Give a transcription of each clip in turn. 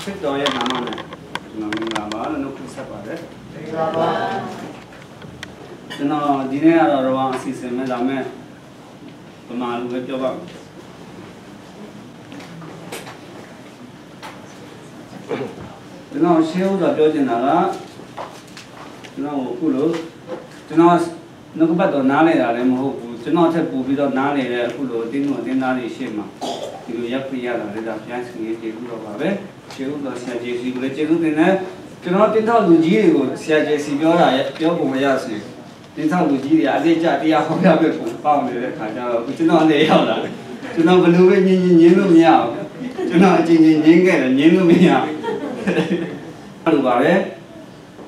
Victoria Namana, Namana, no Kusapare. No, dinner or one season, Madame Malu with your work. No, shield of Jojinara, no, Hulu, do not look about the Nale, do not have Bubi or Nale, Hulu, Dinari Shima. You have to yell at the Jansky, Chill, CIJC, do not enter Luigi, CIJC, Yobayasi. This how Luigi, I did Jatia, found it, which is not the other. Do not believe in Yellow. Do not Jinga and Yellow.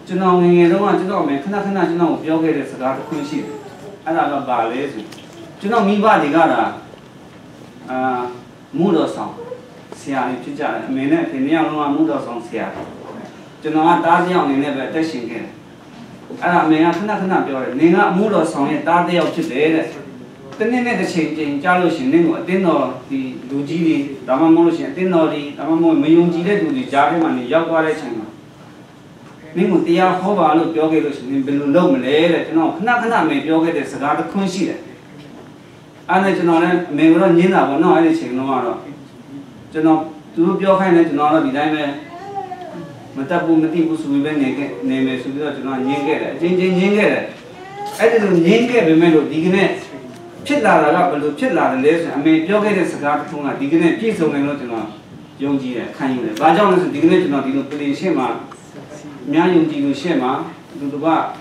Do not want to know, make nothing of yoga is a lot of cushion. I love ballets. Do not mean body gala. Mood or song. See, I mean, in young mood or song. Do not ask young and never dashing here. I mean, I cannot be a Nina mood or song and that day of today. The name of the change in Jalushin, dinner, the Lugili, Ramamolution, dinner, the Ramamo, Mayunji, the Jarim and the Yaguare. Nimutia, Hova, look, yoga, in below Malay, not make yoga, there's a lot of consider. And I do not may run Nina, but no anything, no. Do not do your kind of not be diamond. Matabu Matibus will be named as you do not get it. Jing. I didn't get remember digging. Chitla, Chitla, less, I made yoga as a guard from a digging piece of Menotino. Yongi, can you? Bajon is digging not in the Shema. Yongi Shema, do the bar.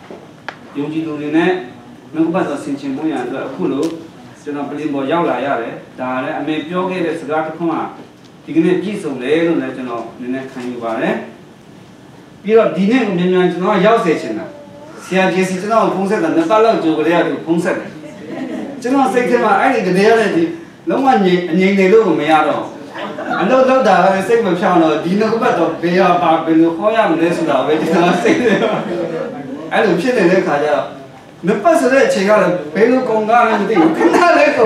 Yongi do the net, no better since you and the Kulu. Do not believe what Yala Yare, I made yoga as a guard from a digging piece of layer, let you know, the next time you are. You are dinner when you are not your station. CIJC is now Ponset and the fellow to Galea to Ponset. General Secretary, I think the reality, no one named the logo Mayado. I know that I say with Channel, Dino Bato, Bea Park, Hoya, Nesla, which is not saying. I don't feel the Kaya. The person that check out a Pelo Conga and thing, cannot let go.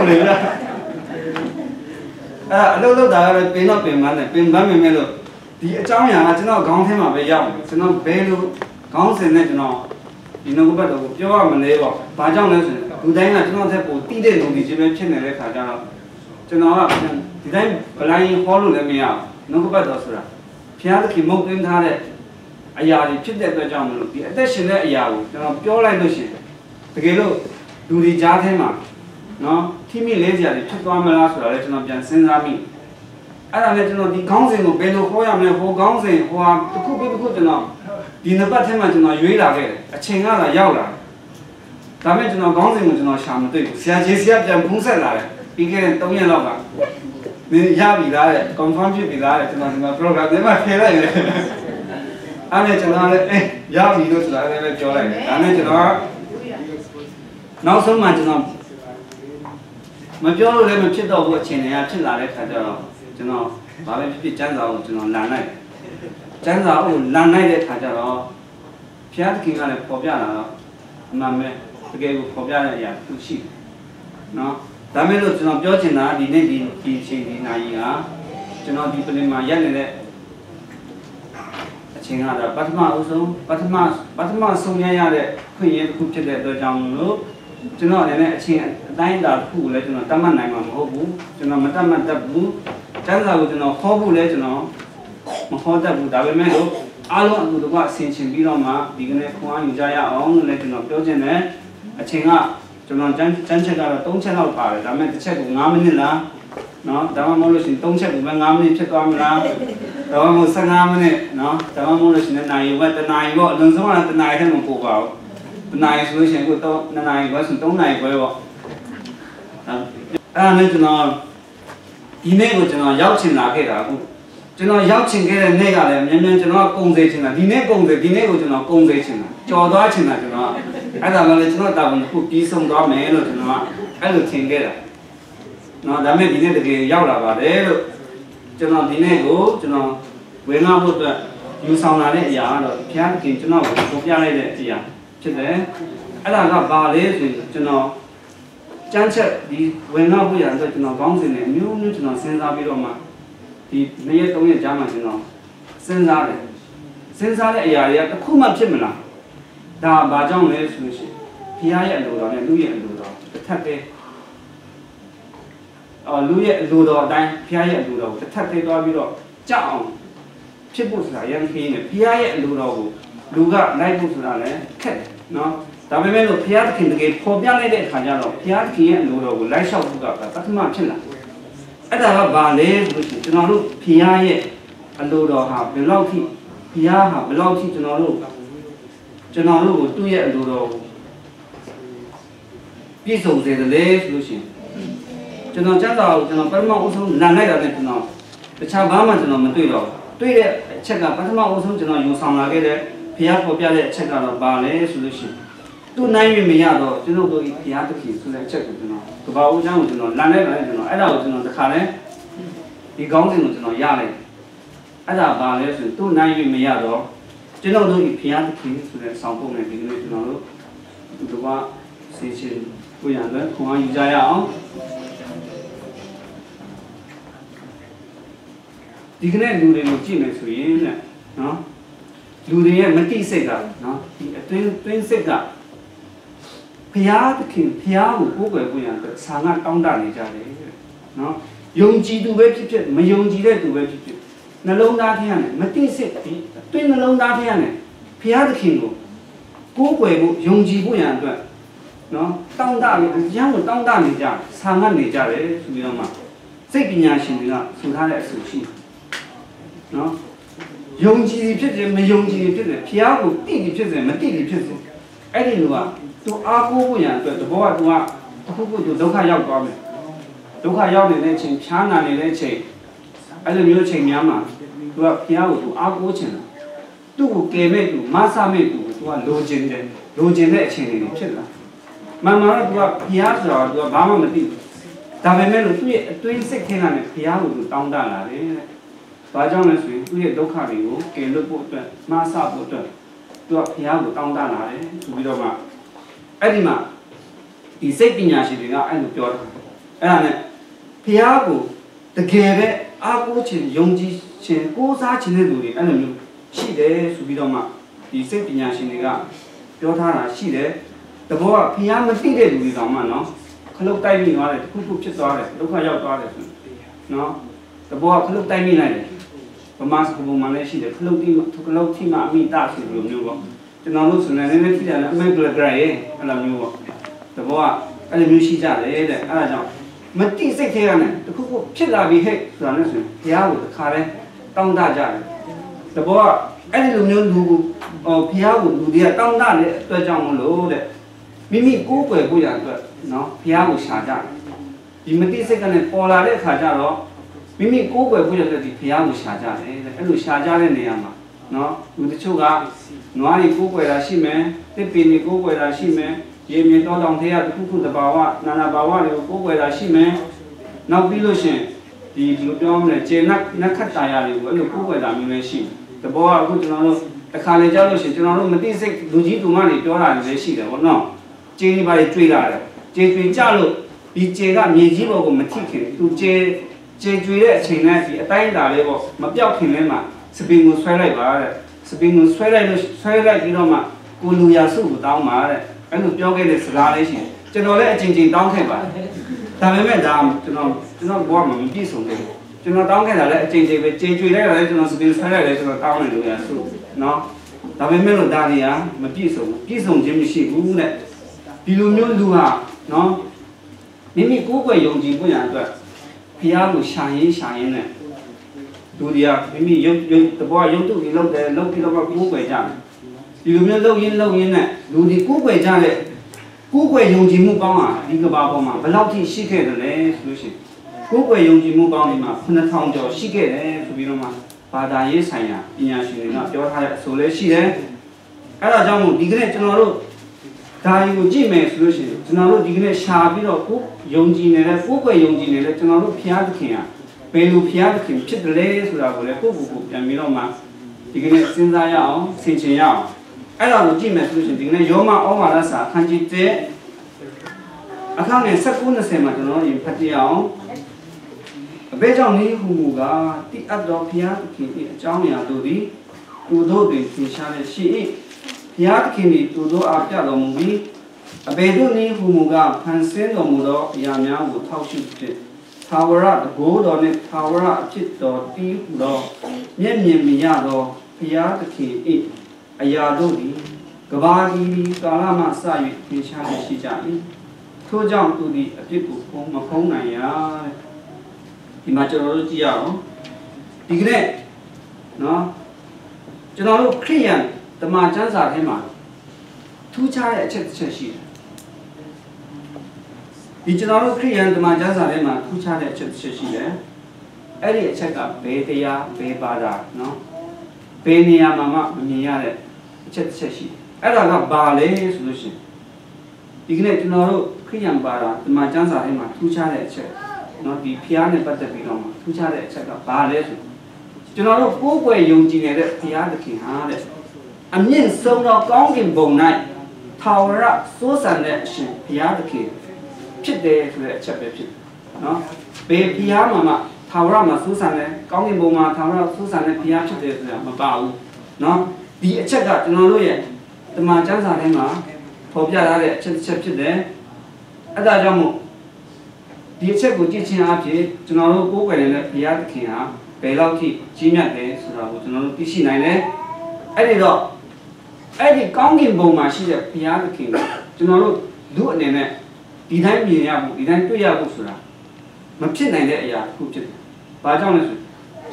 I don't know that I pay not payment, pay Melo. The Italian, I do not count him up a young, to not Belu, Council National. You know about your Malay, Bajan, who then I do not have to did it on the Jimmy Chin Kajana. To know, did I blind follow them out? No about Dosra. Piano Kimo in Tade. A yard, chip that the John, the addition at Yahoo, pure language. The Galo, do the Jatema. No, Timmy lazy at the two last relation of Jansen Rami. I don't let you know the council of Bello Hoyam and who council who are to cook good enough. In the bottom, you are a Chingala Yaula. Damage no council was no sham to Siaja and Punsella, began Tonya Lava. The Yabi, confirm you be that my program never failed. I let you know, Yabi looks like a joy. I let you know. နောက်ဆုံးမှကျွန်တော်မပြောလို့လည်းမဖြစ်တော့ဘူးအချိန်တွေကဖြစ်လာတဲ့ခါကျတော့ကျွန်တော်ဘာပဲဖြစ်ဖြစ်ကျန်းစာကိုကျွန်တော်လန်လိုက်ကျန်းစာကိုလန်လိုက်တဲ့ခါကျတော့ဖျားသခင်ကလည်းပေါ်ပြလာတော့အမှန်ပဲတကယ်ကိုပေါ်ပြတဲ့အရာသူရှိနော်ဒါမဲ့လို့ကျွန်တော်ပြောချင်တာဒီနေ့ဒီအချိန်ဒီနာရီကကျွန်တော်ဒီပြင်မှာရက်နေတဲ့အချိန်ကတော့ပထမဆုံးရရတဲ့ခွင့်ရတစ်ခုဖြစ်တဲ့အတွက်ကြောင့်လို့ကျွန်တော်အနေနဲ့အချိန်အတိုင်းအတာတစ်ခုကိုလည်းကျွန်တော်တတ်မှတ်နိုင်မှာမဟုတ်ဘူးကျွန်တော်မတတ်မှတ်တတ်ဘူးကျန်းစာကိုကျွန်တော်ခေါ်ဖို့လည်းကျွန်တော်မခေါ်တတ်ဘူးဒါပေမဲ့လို့အားလုံးအတူတကွဆင်ခြင်ပြီးတော့မှဒီကနေ့ခွန်အားယူကြရအောင်လို့လည်းကျွန်တော်ပြောချင်တယ်အချိန်ကကျွန်တော်ကျန်းချက်ကတော့3ချက်လောက်ပါတယ်ဒါပေမဲ့တစ်ချက်ကို9မိနစ်လားနော်ဒါမှမဟုတ်လို့ရှိရင်3ချက်ကိုပဲ9မိနစ်ဖြစ်သွားမလားဒါမှမဟုတ်15မိနစ်နော်ဒါမှမဟုတ်လို့ရှိရင်1နာရီပဲ1နာရီပေါ့အလုံးစုံက1နာရီထဲမှာပို့ပါဘူး1နာရီဆိုလို့ရှိရင်ကို2နာရီပဲဆို3နာရီပဲပေါ့အဲ့ဒါနဲ့ကျွန်တော်ဒီနေ့ကိုကျွန်တော်ရောက်ချင်လာခဲ့တာအခုကျွန်တော်ရောက်ချင်ခဲ့တဲ့နေ့ကလည်းမြန်မြန်ကျွန်တော်ကုံစေချင်တာဒီနေ့ကုံစေဒီနေ့ကိုကျွန်တော်ကုံစေချင်တာကြော်သွားချင်တာကျွန်တော်အဲ့ဒါမှလည်းကျွန်တော်တာဝန်တစ်ခုပြီးဆုံးသွားမယ်လို့ကျွန်တော်ကအဲ့လိုထင်ခဲ့တာနော်ဒါပေမဲ့ဒီနေ့တကယ်ရောက်လာပါတယ်လို့ကျွန်တော်ဒီနေ့ကိုကျွန်တော်ဝင်လာဖို့အတွက်ယူဆောင်လာတဲ့အရာကတော့ဘုရားခင်ကျွန်တော်ကိုပြလိုက်တဲ့အရာဖြစ်တယ်အဲ့ဒါကဘာလဲဆိုရင်ကျွန်တော်ကျမ်းချက်ဒီဝင်လာဖို့ရတဲ့ကျွန်တော်ကောင်းစင်နေမျိုးမျိုးကျွန်တော်စဉ်းစားပြီးတော့မှဒီ2ရက်3ရက်ကြာမှကျွန်တော်စဉ်းစားတဲ့အရာတွေကတစ်ခုမှဖြစ်မလားဒါဘာကြောင့်လဲဆိုလို့ရှိရင်ဘုရားရဲ့အလိုတော်နဲ့လူရဲ့အလိုတော်တစ်ထပ်တည်းလူရဲ့အလိုတော်အတိုင်းဘုရားရဲ့အလိုတော်ကိုတစ်ထပ်တည်းသွားပြီးတော့ကြောက်အောင်ဖြစ်ဖို့ဆိုတာရန်ခင်းနေဘုရားရဲ့အလိုတော်ကိုလူကလိုက်ဖို့ဆိုတာလည်းခက်တယ်နော်ဒါပေမဲ့လို့ဘုရားသခင်တကယ်ပေါ်ပြလိုက်တဲ့အခါကျတော့ဘုရားသခင်ရဲ့အလိုတော်ကိုလိုက်လျှောက်ဖို့ကပထမဖြစ်လာအဲ့ဒါကဘာလဲဆိုလို့ရှိရင်ကျွန်တော်တို့ဘုရားရဲ့အလိုတော်ဟာဘယ်လောက်ထိဘုရားဟာဘယ်လောက်ထိကျွန်တော်တို့ကိုသူ့ရဲ့အလိုတော်ကိုပြည့်စုံစေတယ်လေဆိုလို့ရှိရင်ကျွန်တော်ကျမ်းစာကိုကျွန်တော်ပထမအဆုံးလန်လိုက်တာနဲ့ကျွန်တော်တခြားဘာမှကျွန်တော်မတွေ့တော့တွေ့တဲ့အချက်ကပထမအဆုံးကျွန်တော်ယူဆောင်လာခဲ့တဲ့ဘုရားပေါ်ပြတဲ့အချက်ကတော့ဘာလဲဆိုလို့ရှိရင်သူ့နိုင်ရမရတော့ကျွန်တော်တို့ဘုရားသခင်ဆိုတဲ့အချက်ကိုကျွန်တော်ကဘာဦးချမ်းကိုကျွန်တော်လန်လိုက်တာနဲ့ကျွန်တော်အဲ့ဒါကိုကျွန်တော်တစ်ခါလဲဒီကောင်းစဉ်ကိုကျွန်တော်ရလိုက်အဲ့ဒါဘာလဲဆိုရင်သူ့နိုင်ရမရတော့ကျွန်တော်တို့ဘုရားသခင်ဆိုတဲ့ဆောင်ပုံနဲ့ဒီကနေ့ကျွန်တော်တို့ဒီကဆေးချင်းကိုရတဲ့ခွန်အားယူကြရအောင်ဒီကနေ့လူတွေကိုကြည့်မယ်ဆိုရင်နော်လူတွေရဲ့မတိစိတ်ကနော်ဒီအတွင်းစိတ်ကဘုရားသခင်ဘုရားကိုကိုးကွယ်ဖို့ရတဲ့ဆာငါတောင်းတနေကြတယ်နော်ယုံကြည်သူပဲဖြစ်ဖြစ်မယုံကြည်တဲ့သူပဲဖြစ်ဖြစ်နှလုံးသားထဲကနေမတိစိတ်ဒီအတွင်းနှလုံးသားထဲကနေဘုရားသခင်ကိုကိုးကွယ်ဖို့ယုံကြည်ဖို့ရတဲ့နော်တောင်းတနေအရန်ကိုတောင်းတနေကြဆာငါနေကြတယ်ဆိုပြီးတော့မှစိတ်ပညာရှင်တွေကဆိုထားတဲ့အဆိုရှိနော်ယုံကြည်ဖြစ်တယ်မယုံကြည်ဖြစ်တယ်ဘုရားကိုတိတိဖြစ်တယ်မတိတိဖြစ်တယ်အဲ့ဒီလူကသူအားကိုးဖို့ရန်အတွက်တဘောကသူကအခုခုသူဒုက္ခရောက်သွားမယ်ဒုက္ခရောက်နေတဲ့အချိန်ဖြားနာနေတဲ့အချိန်အဲ့လိုမျိုးချိန်များမှာသူကဘုရားကိုသူအားကိုးချင်တယ်သူ့ကိုကယ်မဲ့သူမဆမဲ့သူသူကလိုချင်တဲ့အချိန်တွေဖြစ်လာမှန်မှန်တော့သူကဘုရားဆိုတာသူကဘာမှမသိဘူးဒါပေမဲ့လို့သူ့ရဲ့အတွင်းစိတ်ထဲကနေဘုရားကိုသူတောင်းတလာတယ်တဲ့ဘာကြောင့်လဲဆိုရင်သူ့ရဲ့ဒုက္ခတွေကိုကယ်လွတ်ဖို့အတွက်မဆဖို့အတွက်သူကဘုရားကိုတောင်းတလာတယ်ဆိုပြီးတော့မှအဲ့ဒီမှာဒီစိတ်ပညာရှင်တွေကအဲ့လိုပြောတာအဲ့ဒါနဲ့ဘုရားကိုတကယ်ပဲအားကိုးခြင်းယုံကြည်ခြင်းကိုးစားခြင်းတဲ့လူတွေအဲ့လိုမျိုးရှိတယ်ဆိုပြီးတော့မှဒီစိတ်ပညာရှင်တွေကပြောထားတာရှိတယ်တဘောကဘုရားမသိတဲ့လူတွေတောင်မှနော်ခလုတ်တိုက်မိသွားတယ်တစ်ခုခုဖြစ်သွားတယ်ဒုက္ခရောက်သွားတယ်ဆိုနော်တဘောကခလုတ်တိုက်မိလိုက်တယ်ဗမာစကားပုံမှန်လည်းရှိတယ်ခလုတ်ထိမှအမိတာဆိုလိုမျိုးပေါ့ကျွန်တော်တို့ဆိုနေနေထိတယ်အမေကလကရဲအဲ့လိုမျိုးပေါ့တဘောကအဲ့လိုမျိုးရှိကြတယ်တဲ့အဲ့ဒါကြောင့်မတိစိတ်ထဲကနေတခုခုဖြစ်လာပြီဟဲ့ဆိုတာနဲ့ဆိုရင်ဘုရားကိုတစ်ခါလဲတောင်းတကြတယ်တဘောကအဲ့ဒီလိုမျိုးလူကိုဘုရားကိုလူတွေကတောင်းတတဲ့အတွက်ကြောင့်မလို့တဲ့မိမိကိုယ်ွယ်ဖို့ရအတွက်နော်ဘုရားကိုရှာကြတယ်ဒီမတိစိတ်ကနေပေါ်လာတဲ့အခါကျတော့မိမိကိုယ်ွယ်ဖို့ရတဲ့ဒီဘုရားကိုရှာကြတယ်တဲ့အဲ့လိုရှာကြတဲ့နေရာမှာနော်လူတချို့ကနွားတွေကိုယ်ွယ်တာရှိမယ်တစ်ပင်တွေကိုယ်ွယ်တာရှိမယ် ရေမြေတောတောင်ထဲကတစ်ခုခုတဘာဝနာနာဘာဝတွေကိုကိုယ်ွယ်တာရှိမယ်နောက်ပြီးလို့ရှိရင်ဒီလိုပြောမလဲကျေနပ်နက်ခတ်တာရတွေကိုအဲ့လိုကိုယ်ွယ်တာမျိုးလည်းရှိတဘောကအခုကျွန်တော်တို့တစ်ခါလေကြောက်လို့ရှိရင်ကျွန်တော်တို့မသိစိတ်လူကြီးသူမတွေပြောတာလည်းရှိတယ်ဗောနော်ကျေးဒီပါတွေတွေးလာတယ်ကျေးတွေကြလို့ဒီကျေကမြေကြီးဘောကိုမထိခင်သူကျေကျွေတဲ့အချိန်နဲ့ဒီအတိုင်းတာလေးပေါ့မပြောက်ခင်လဲမှာစပင်ကိုဆွဲလိုက်ပါတဲ့စပင်ကိုဆွဲလိုက်ပြီးတော့မှကိုလူရာစုကိုတောင်းပါတဲ့အဲ့လိုပြောခဲ့တဲ့စကားလေးရှိတယ်ကျွန်တော်လည်းအချိန်ချင်းတောင်းခဲ့ပါတယ်ဒါပေမဲ့ဒါကျွန်တော်ဘောမှာမပြည့်စုံသေးဘူးကျွန်တော်တောင်းခဲ့တာလည်းအချိန်ချင်းပဲကျေကျွေလိုက်တာလည်းကျွန်တော်စပင်ဆွဲလိုက်တယ်ကျွန်တော်တောင်းနေလို့ရစုနော်ဒါပေမဲ့လို့ဒါတွေကမပြည့်စုံဘူးပြည့်စုံခြင်းမရှိဘူးတဲ့ဒီလိုမျိုးလူဟာနော်မိမိကိုယ်ကိုယ်ယုံကြည်ဖို့ရအတွက်ဖျားကိုရှာရင်းနဲ့လူတွေကမိမိရုပ်တဘောရုပ်တုတွေလောက်တယ်လောက်ပြီးတော့ကိုယ်ကိုယ်ကြတယ်ဒီလိုမျိုးလောက်ရင်းနဲ့လူတွေကိုယ်ကိုယ်ကြတဲ့ကိုယ်ကိုယ်ယုံကြည်မှုကောင်းတာဒီကဘာပေါ်မှာဘယ်လောက်ထိရှိခဲ့တယ်လဲဆိုလို့ရှိရင်ကိုယ်ကိုယ်ယုံကြည်မှုကောင်းဒီမှာ9000ကျော်ရှိခဲ့တယ်ဆိုပြီးတော့မှဘာသာရေးဆိုင်ရာပညာရှင်တွေကပြောထားတဲ့အဆိုလည်းရှိတယ်အဲ့ဒါကြောင့်မို့ဒီကနေ့ကျွန်တော်တို့ဒါကိုကြည့်မယ်ဆိုလို့ရှိရင်ကျွန်တော်တို့ဒီကနေ့ရှာပြီးတော့ကိုယ်ယုံကြည်နေတဲ့ကိုယ်ကိုယ်ယုံကြည်နေတဲ့ကျွန်တော်တို့ဘုရားသခင်ဟာဘယ်လိုဘုရားသခင်ဖြစ်တယ်လဲဆိုတာကိုလည်းကိုယ့်ကိုယ်ပြန်ပြီးတော့မှဒီကနေ့စဉ်းစားရအောင်ဆင်ခြင်ရအောင်အဲ့ဒါကိုကြည့်မယ်ဆိုလို့ရှိရင်ဒီကနေ့ယောမဩဝါဒစာအခန်းကြီး1အခန်းငယ်19-20မှာကျွန်တော်တို့ဖတ်ကြည့်အောင်အဘဲကြောင့်နေဟူမူကားတိအပ်တော်ဘုရားသခင်၏အကြောင်းအရာတို့သည်သူတို့တွင်သင်ရှားလျက်ရှိ၏ဘုရားသခင်သည်သူတို့အားပြတော်မူပြီးအဘယ်သို့နည်းဟူမူကားဖန်ဆင်းတော်မူသောအရာများကိုထောက်ရှုဖြင့်သာဝရတကိုးတော်နှင့်သာဝရအဖြစ်တော်တည်ဟူသောမျက်မြင်မရသောဘုရားသခင်၏အရာတို့သည်ကဘာဒီကာလမှစ၍သင်ရှားလျက်ရှိကြ၏ထို့ကြောင့်သူသည်အပြစ်ကိုမဖုံးနိုင်ရတဲ့ဒီမှာကျွန်တော်တို့ကြည့်ရအောင်ဒီကနေ့နော်ကျွန်တော်တို့ခရိယန်တမန်ကျမ်းစာထဲမှာထူးခြားတဲ့အချက်တစ်ချက်ရှိတယ်ဒီကျွန်တော်တို့ခရိယန်တမန်ကျမ်းစာထဲမှာထူးခြားတဲ့အချက်တစ်ချက်ရှိတယ်အဲ့ဒီအချက်ကဘယ်တရားဘယ်ဘာသာနော်ဘယ်နေရာမှာမှမမြင်ရတဲ့အချက်တစ်ချက်ရှိတယ်အဲ့ဒါကဘာလဲဆိုလို့ရှိရင်ဒီကနေ့ကျွန်တော်တို့ခရိယန်ဘာသာတမန်ကျမ်းစာထဲမှာထူးခြားတဲ့အချက်နော်ဒီဖျားနဲ့ပတ်သက်ပြီးတော့မှထူးခြားတဲ့အချက်ကဘာလဲဆိုကျွန်တော်တို့ကိုယ်ွယ်ယုံကြည်နေတဲ့ဘုရားသခင်ဟာတဲ့အမြင့်ဆုံးသောကောင်းကင်ဘုံ၌ထာဝရစိုးစံတဲ့အရှင်ဘုရားသခင်ဖြစ်တယ်ဆိုတဲ့အချက်ပဲဖြစ်နော်ဘယ်ဘုရားမှာထာဝရမှာစိုးစံတဲ့ကောင်းကင်ဘုံမှာထာဝရစိုးစံတဲ့ဘုရားဖြစ်တယ်ဆိုတာမပါဘူးနော်ဒီအချက်ကကျွန်တော်တို့ရဲ့တမန်ကျမ်းစာထဲမှာဖော်ပြထားတဲ့အချက်တစ်ချက်ဖြစ်တယ်အဲ့ဒါကြောင့်မို့ဒီအချက်ကိုကြည့်ချင်းအဖြစ်ကျွန်တော်တို့ကိုယ်ွယ်နေတဲ့ဘုရားသခင်ဟာဘယ်လောက်ထိကြီးမြတ်တယ်ဆိုတာကိုကျွန်တော်တို့သိရှိနိုင်တယ်အဲ့ဒီတော့အဲ့ဒီကောင်းကင်ဘုံမှာရှိတဲ့ဘုရားသခင်ကိုကျွန်တော်တို့လူအနေနဲ့ဒီတိုင်းမြင်ရဖို့ဒီတိုင်းတွေ့ရဖို့ဆိုတာမဖြစ်နိုင်တဲ့အရာတစ်ခုဖြစ်တယ်။ဘာကြောင့်လဲဆို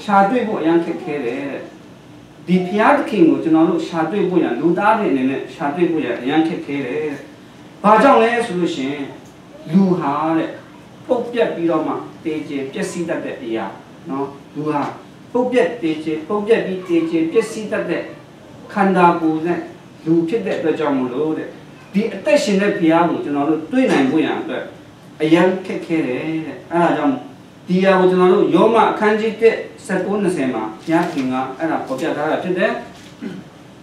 ရှာတွေ့ဖို့အရန်ခက်ခဲတယ်တဲ့။ဒီဘုရားသခင်ကိုကျွန်တော်တို့ရှာတွေ့ဖို့ရလူသားတွေအနေနဲ့ရှာတွေ့ဖို့ရအရန်ခက်ခဲတယ်တဲ့။ဘာကြောင့်လဲဆိုလို့ရှိရင်လူဟာတဲ့ပုတ်ပြက်ပြီးတော့မှတေးကျပျက်စီးတတ်တဲ့အရာနော်လူဟာပုတ်ပြက်တေးကျပုတ်ပြက်ပြီးတေးကျပျက်စီးတတ်တဲ့ခန္ဓာကိုယ်နဲ့လူဖြစ်တဲ့အတွက်ကြောင့်မလို့တဲ့ဒီအသက်ရှင်တဲ့ဘုရားကိုကျွန်တော်တို့တွေ့နိုင်ဖို့ရအတွက်အရန်ခက်ခဲတယ်တဲ့အဲ့ဒါကြောင့်ဒီဟာကိုကျွန်တော်တို့ယောမအခန်းကြီး1:19-20မှာဘုရားခင်ကအဲ့ဒါပေါ်ပြထားတာဖြစ်တယ်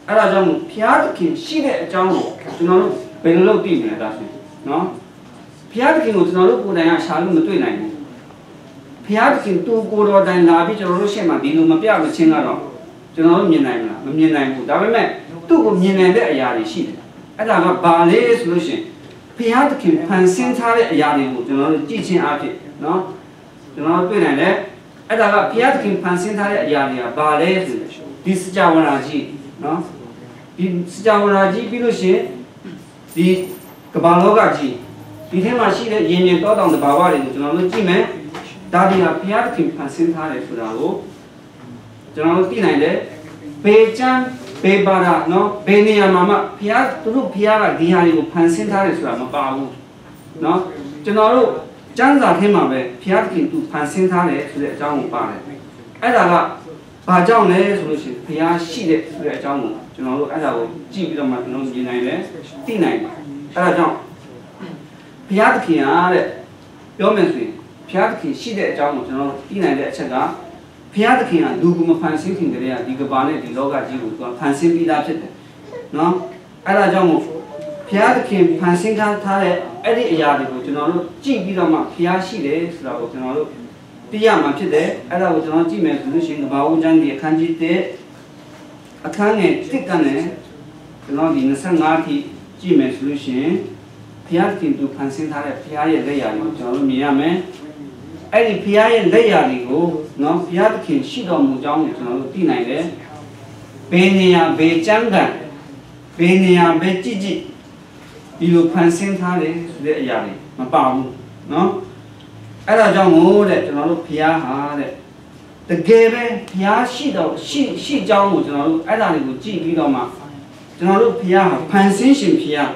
အဲ့ဒါကြောင့်ဘုရားသခင်ရှိတဲ့အကြောင်းကိုကျွန်တော်တို့ဘယ်လိုလုပ်သိမလဲဒါဆိုနော်ဘုရားသခင်ကိုကျွန်တော်တို့ကိုယ်တိုင်ကရှာလို့မတွေ့နိုင်ဘူးဘုရားသခင်သူကိုယ်တော်တိုင်လာပြီးကျွန်တော်တို့ရှေ့မှာဒီလိုမပြမချင်းကတော့ကျွန်တော်တို့မြင်နိုင်မလားမမြင်နိုင်ဘူးဒါပေမဲ့သူ့ကိုမြင်နိုင်တဲ့အရာတွေရှိတယ်အဲ့ဒါကဘာလဲဆိုလို့ရှိရင်ဘုရားသခင်ဖန်ဆင်းထားတဲ့အရာတွေကိုကျွန်တော်တို့ကြည့်ချင်းအားဖြင့်နော်ကျွန်တော်တို့တွေ့နိုင်တယ်အဲ့ဒါကဘုရားသခင်ဖန်ဆင်းထားတဲ့အရာတွေကဘာလဲဆိုဒီစကြဝဠာကြီးနော်ဒီစကြဝဠာကြီးပြီးလို့ရှိရင်ဒီကမ္ဘာလောကကြီးဒီထဲမှာရှိတဲ့ယဉ်ကျေးတောတောင်တဘာဝတွေကိုကျွန်တော်တို့ကြည့်မယ်ဒါဒီဟာဘုရားသခင်ဖန်ဆင်းထားတယ်ဆိုတာကိုကျွန်တော်တို့သိနိုင်တယ်ဘေချမ်းဘေဘာရာနော်ဘေနေယာမှာမှဘုရားသူတို့ဘုရားကဒီဟာတွေကိုဖန်ဆင်းထားတယ်ဆိုတာမပါဘူးနော်ကျွန်တော်တို့ကျမ်းစာထဲမှာပဲဘုရားသခင်သူဖန်ဆင်းထားတယ်ဆိုတဲ့အကြောင်းကိုပါတယ်အဲ့ဒါကဘာကြောင့်လဲဆိုလို့ရှိရင်ဘုရားရှိတဲ့ဆိုတဲ့အကြောင်းကိုကျွန်တော်တို့အဲ့ဒါကိုကြည့်ပြီးတော့မှကျွန်တော်မြင်နိုင်တယ်သိနိုင်တယ် အဲ့ဒါကြောင့်ဘုရားသခင်အားတဲ့ပြောမယ်ဆိုရင်ဘုရားသခင်ရှိတဲ့အကြောင်းကိုကျွန်တော်သိနိုင်တဲ့အချက်ကဘုရားသခင်ကလူကိုမဖန်ဆင်းခင်တည်းကဒီကမ္ဘာနဲ့ဒီလောကကြီးကိုဖန်ဆင်းပြီးသားဖြစ်တယ်နော်အဲ့ဒါကြောင့်မို့ဘုရားသခင်ဖန်ဆင်းထားတဲ့အဲ့ဒီအရာတွေကိုကျွန်တော်တို့ကြည့်ပြီးတော့မှဘုရားရှိတယ်ဆိုတာကိုကျွန်တော်တို့သိရမှာဖြစ်တယ်အဲ့ဒါကိုကျွန်တော်ကြည့်မယ်ဆိုလို့ရှိရင်ကမ္ဘာဦးကျမ်းဒီအခန်းကြီး1အခန်းငယ်1ကနေကျွန်တော်ဒီ25ထိကြည့်မယ်ဆိုလို့ရှိရင်ဘုရားသခင်သူဖန်ဆင်းထားတဲ့ဘုရားရဲ့လက်ရာတွေကိုကျွန်တော်တို့မြင်ရမယ်အဲ့ဒီဘုရားရဲ့လက်ရာတွေကိုနော်ဘုရားသခင်ရှိတော်မူကြောင်းကိုကျွန်တော်တို့သိနိုင်တယ်ဘယ်နေရာဘယ်ကျမ်းဂန်ဘယ်နေရာဘယ်ကြည့်ကြည့်ဒီလိုဖန်ဆင်းထားတယ်ဆိုတဲ့အရာတွေမပါဘူးနော်အဲ့ဒါကြောင့်မို့တဲ့ကျွန်တော်တို့ဘုရားဟာတဲ့တကယ်ပဲဘုရားရှိတော်ရှိကြောင်းကိုကျွန်တော်တို့အဲ့ဒါတွေကိုကြည့်ပြီးတော့မှကျွန်တော်တို့ဘုရားဟာဖန်ဆင်းရှင်ဘုရား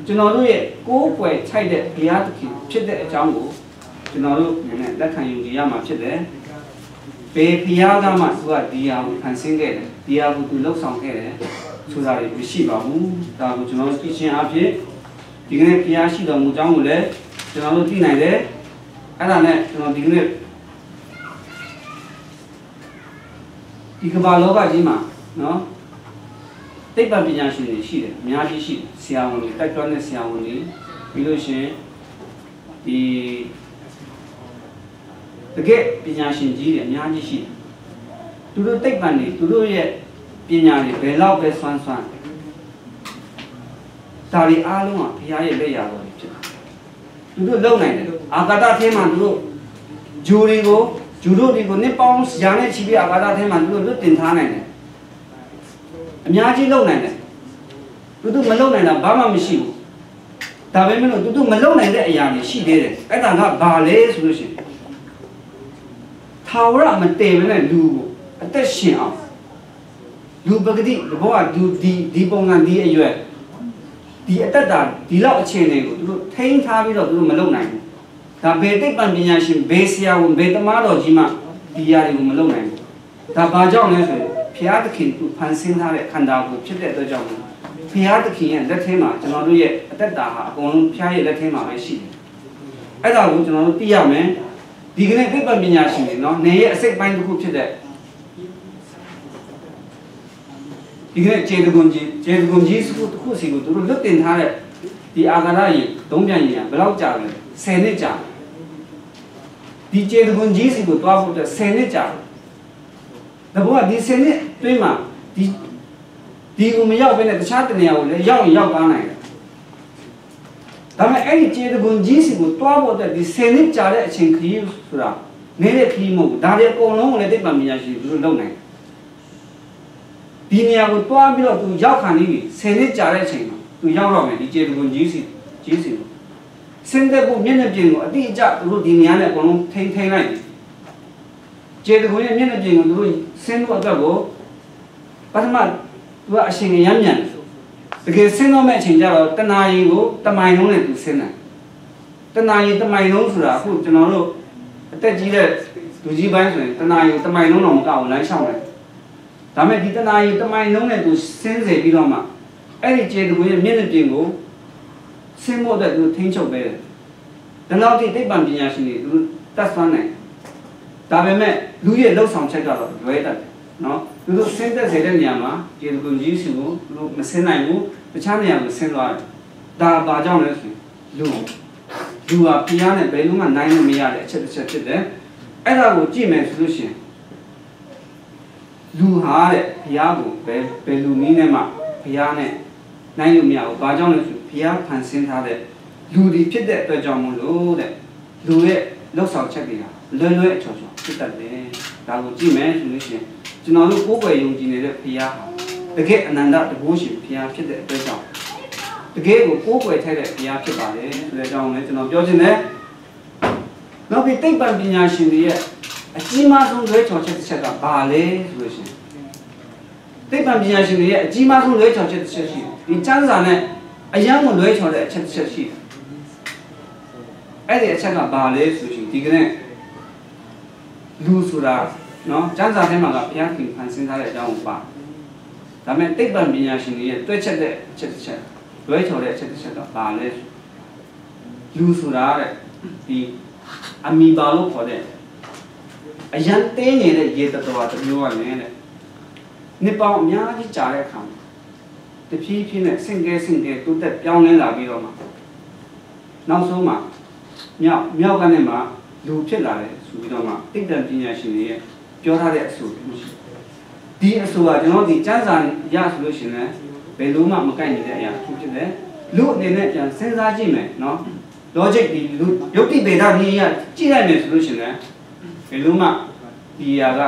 ကျွန်တော်တို့ရဲ့ကိုယ်ွယ်ထိုက်တဲ့ဘုရားသခင်ဖြစ်တဲ့အကြောင်းကိုကျွန်တော်တို့နည်းနည်းလက်ခံယူကြရမှာဖြစ်တယ်ဘယ်ဘုရားကမှသူကဒီဟာကိုဖန်ဆင်းခဲ့တယ်ဒီဟာကိုသူလှုပ်ဆောင်ခဲ့တယ်ဆိုတာတွေမရှိပါဘူးဒါကိုကျွန်တော်တို့သိချင်းအဖြစ်ဒီကနေ့ဘုရားရှိတော်မူကြောင်းကိုလည်းကျွန်တော်တို့သိနိုင်တယ်အဲ့ဒါနဲ့ကျွန်တော်ဒီကနေ့ဒီကမ္ဘာလောကကြီးမှာနော်သိပ္ပံပညာရှင်တွေရှိတယ်အများကြီးရှိတယ်ဆရာဝန်တွေတိုက်တွန်းတဲ့ဆရာဝန်တွေပြီးလို့ရှိရင်ဒီတကယ်ပညာရှင်ကြီးတွေအများကြီးရှိတယ်သူတို့သိပ္ပံတွေသူတို့ရဲ့ပညာတွေဘယ်လောက်ပဲစွမ်းဒါတွေအားလုံးကဘုရားရဲ့လက်ရာတော်တွေဖြစ်တယ်သူတို့လုံနိုင်တယ်အာကာသထဲမှာသူတို့ဂျူတို့တွေကိုနှစ်ပေါင်းရာနဲ့ချီပြီးအာကာသထဲမှာသူတို့လွတ်တင်ထားနိုင်တယ်အများကြီးလုံနိုင်တယ်သူတို့မလုံနိုင်တာဘာမှမရှိဘူးဒါပေမဲ့လို့သူတို့မလုံနိုင်တဲ့အရာတွေရှိသေးတယ်အဲ့ဒါကဘာလဲဆိုလို့ရှိရင်ထာဝရမတည်ဘဲနဲ့လူကိုအသက်ရှင်အောင်လူပဂတိဘောကဒီပုံစံဒီအရွယ်ဒီအတ္တတာဒီလောက်အခြေအနေကိုသူတို့ထိန်းထားပြီးတော့သူတို့မလုပ်နိုင်ဘူးဒါဘယ်သိပ္ပံပညာရှင်ဘယ်ဆရာဝန်ဘယ်သမားတော်ကြီးမှဒီຢာတွေကိုမလုပ်နိုင်ဘူးဒါဘာကြောင့်လဲဆိုရင်ဘုရားသခင်သူဖန်ဆင်းထားတဲ့ခန္ဓာကိုယ်ဖြစ်တဲ့အတွက်ကြောင့်ဘုရားသခင်ရဲ့လက်ထဲမှာကျွန်တော်တို့ရဲ့အတ္တတာဟာအကုန်လုံးဘုရားရဲ့လက်ထဲမှာပဲရှိတယ်အဲ့ဒါကိုကျွန်တော်တို့သိရမယ်ဒီကနေ့သိပ္ပံပညာရှင်တွေနော်နေရဲ့အစိတ်ပိုင်းတစ်ခုဖြစ်တဲ့ဒီကနေ့ကျေတကွန်ကြီးစုတစ်ခုစီကိုသူတို့လွတ်တင်ထားတဲ့ဒီအာကာသရေဒုံးပြန်ရေဘယ်လောက်ကြာလဲ10နှစ်ကြာဒီကျေတကွန်ကြီးစီကိုတွားဖို့အတွက်10နှစ်ကြာဒါဘောကဒီ10နှစ်တွင်းမှာဒီကိုမရောက်ဘဲနဲ့တခြားတနေရာကိုလည်းရောက်ကားနိုင်တယ်ဒါပေမဲ့အဲ့ဒီကျေတကွန်ကြီးစီကိုတွားဖို့အတွက်ဒီ10နှစ်ကြာတဲ့အချိန်ခရီးဆိုတာနေတဲ့ခရီးမဟုတ်ဘူးဒါတွေအကုန်လုံးကိုလည်းသိပ္ပံပညာရှင်တွေသူတို့လုပ်နိုင်ဒီနေရာကိုတွားပြီးတော့သူရောက်ခံနေပြီ10နှစ်ကြာတဲ့အချိန်မှာသူရောက်တော့မယ်ဒီကျေတကွန်ကြီးစီကိုစင်တဲ့ဘုမျက်နှာပြင်ကိုအတိအကျသူတို့ဒီနေရာနဲ့အကုန်လုံးထိန်းလိုက်ကျေတကွန်ရဲ့မျက်နှာပြင်ကိုသူတို့စင်ဖို့အတွက်ကိုပထမသူကအရှင်ရမ်းမြန်တကယ်စင်တော့မဲ့အချိန်ကျတော့တနာရီကိုတမိုင်လုံးနဲ့သူစင်တယ်တနာရီတမိုင်လုံးဆိုတာအခုကျွန်တော်တို့အသက်ကြီးတဲ့လူကြီးပိုင်းဆိုရင်တနာရီကိုတမိုင်လုံးတော့မကဘူးလမ်းလျှောက်တယ်ဒါမဲ့ဒီတနာရီတမိုင်လုံးနဲ့သူစင်းစေပြီးတော့မှအဲ့ဒီကျေတကွန်ရဲ့မျက်နှာပြင်ကိုစင်းဖို့အတွက်သူထိန်းချုပ်ပေးတယ်။ဒါနောက်ဒီသိပ္ပံပညာရှင်တွေသူတတ်ဆွမ်းနိုင်ဒါပေမဲ့လူရဲ့လှုပ်ဆောင်ချက်ကတော့လွဲတတ်တယ်နော်သူတို့စင်းသက်စေတဲ့နေရာမှာကျေတကွန်ကြီးစုကိုသူတို့မစင်းနိုင်ဘူးတခြားနေရာကိုဆင်းသွားတယ်ဒါဘာကြောင့်လဲဆိုရင်လူဟာပြားနဲ့ဘယ်လုံးမှနိုင်လို့မရတဲ့အချက်တစ်ချက်ဖြစ်တယ်အဲ့ဒါကိုကြည့်မယ်ဆိုလို့ရှိရင်လူဟာတဲ့ဘုရားကိုဘယ်လူနည်းနဲ့မှဘုရားနဲ့နိုင်လို့မရဘူး။ဘာကြောင့်လဲဆိုဘုရားဖန်ဆင်းထားတဲ့လူတွေဖြစ်တဲ့အတွက်ကြောင့်မို့လို့တဲ့လူရဲ့လှုပ်ဆောင်ချက်တွေဟာလွယ်အချော်ဖြစ်တတ်တယ်။ဒါကိုကြည့်မယ်ဆိုလို့ရှိရင်ကျွန်တော်တို့ကိုယ်ွယ်ယုံကြည်နေတဲ့ဘုရားဟာတကယ်အနန္တတကုရှင်ဘုရားဖြစ်တဲ့အတွက်ကြောင့်တကယ်ကိုကိုယ်ွယ်ထိုက်တဲ့ဘုရားဖြစ်ပါတယ်ဆိုတဲ့အကြောင်းလည်းကျွန်တော်ပြောချင်တယ်။နောက်ပြီးသိပ္ပံပညာရှင်တွေရဲ့အကြီးမားဆုံးလွဲချော်ချက်တစ်ချက်ကဘာလဲဆိုလို့ရှိရင်သိပ္ပံပညာရှင်တွေရဲ့အကြီးမားဆုံးလွဲချော်ချက်တစ်ချက်ရှိတယ်ဒီကျမ်းစာနဲ့အယံကိုလွဲချော်တဲ့အချက်တစ်ချက်ရှိတယ်အဲ့ဒီအချက်ကဘာလဲဆိုရင်ဒီကနေ့လူဆိုတာနော်ကျမ်းစာထဲမှာကဘုရားခင်ဖန်ဆင်းထားတဲ့အကြောင်းကိုပါဒါပေမဲ့သိပ္ပံပညာရှင်တွေရဲ့တွဲချက်တဲ့အချက်တစ်ချက် လွဲချော်တဲ့အချက်တစ်ချက်ကဘာလဲလူဆိုတာတဲ့ဒီအမီပါလို့ခေါ်တဲ့အရန်တင်းနေတဲ့ရေတတော်တစ်မျိုးကလည်းတဲ့နှစ်ပေါင်းအများကြီးကြာတဲ့အခါတဖြည်းဖြည်းနဲ့စင်ကဲတိုးတက်ပြောင်းလဲလာပြီးတော့မှနောက်ဆုံးမှမြောက်ကနေမှလူဖြစ်လာတယ်ဆိုပြီးတော့မှတိတ်တန်ပညာရှင်တွေရဲ့ပြောထားတဲ့အဆိုဒီအဆိုကကျွန်တော်ဒီစံစာရဆိုလို့ရှိရင်လည်းဘယ်လိုမှမကိုက်နေတဲ့အရာဖြစ်ဖြစ်တယ်လူအနေနဲ့ပြန်စဉ်းစားကြည့်မယ်နော် logic ဒီလူယုတ်တိဗေဒနည်းရကြည့်လိုက်မယ်ဆိုလို့ရှိရင်ဘယ်လိုမှဒီအရာက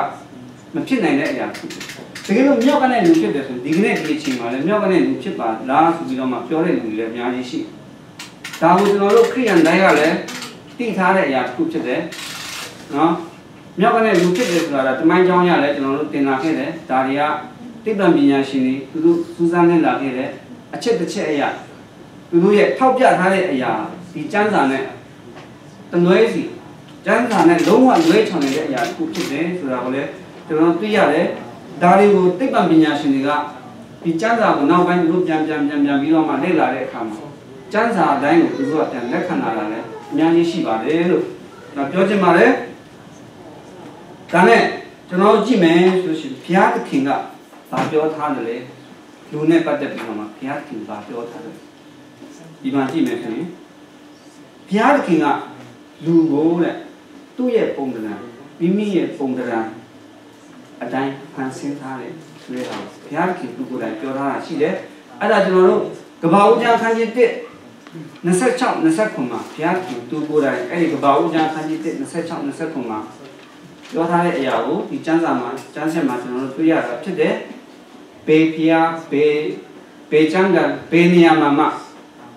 မဖြစ်နိုင်တဲ့အရာဖြစ်တယ်တကယ်လို့မြောက်ကနေလူဖြစ်တယ်ဆိုဒီကနေ့ဒီအချိန်မှာလည်းမြောက်ကနေလူဖြစ်ပါလားဆိုပြီးတော့မှပြောတဲ့လူတွေလည်းအများကြီးရှိဒါကိုကျွန်တော်တို့ခရိယန်တိုင်းကလည်းသိထားတဲ့အရာတစ်ခုဖြစ်တယ်နော်မြောက်ကနေလူဖြစ်တယ်ဆိုတာတမိုင်းကြောင်းရလဲကျွန်တော်တို့သင်လာခဲ့တယ်ဒါတွေကတိပ္ပံပညာရှင်တွေသူတို့စူးစမ်းနေလာခဲ့တဲ့အချက်တစ်ချက်အရာသူတို့ရဲ့ထောက်ပြထားတဲ့အရာဒီစံစာနဲ့တနွဲစီစံစာနဲ့လုံးဝလွဲချောင်နေတဲ့အရာတစ်ခုဖြစ်တယ်ဆိုတာကိုလည်းကျွန်တော်သိရတယ်ဒါတွေကိုတိပ္ပံပညာရှင်တွေကဒီစံစာကိုနောက်ပိုင်းသူတို့ပြန်ပြီးတော့မှလေ့လာတဲ့အခါမှာစံစာအတိုင်းကိုသူတို့ကပြန်လက်ခံလာတာလည်းအများကြီးရှိပါတယ်လို့ဒါပြောချင်ပါတယ်ဒါနဲ့ကျွန်တော်ကြည့်မယ်ဆိုရှင်ဘုရားသခင်ကဘာပြောထားတယ်လဲလူနဲ့ပတ်သက်ပြီးတော့မှဘုရားသခင်ဘာပြောထားတယ်ဒီမှာကြည့်မယ်ဆိုရင်ဘုရားသခင်ကလူကိုတဲ့သူ့ရဲ့ပုံသဏ္ဍာန်မိမိရဲ့ပုံသဏ္ဍာန်အတိုင်းဖန်ဆင်းထားတယ်ဆိုတဲ့ဟာဘုရားသခင်သူကိုယ်တိုင်ပြောထားတာရှိတယ်အဲ့ဒါကျွန်တော်တို့ကဘာဦးကျမ်းခန်းကြီး1 26 29မှာဘုရားသခင်သူကိုယ်တိုင်အဲ့ဒီကဘာဦးကျမ်းခန်းကြီး1 26 29မှာပြောထားတဲ့အရာကိုဒီစံစာမှာစံဆက်မှာကျွန်တော်တို့တွေ့ရတာဖြစ်တယ်ဘေဖျားဘေချမ်းကဘေနေရာမှာ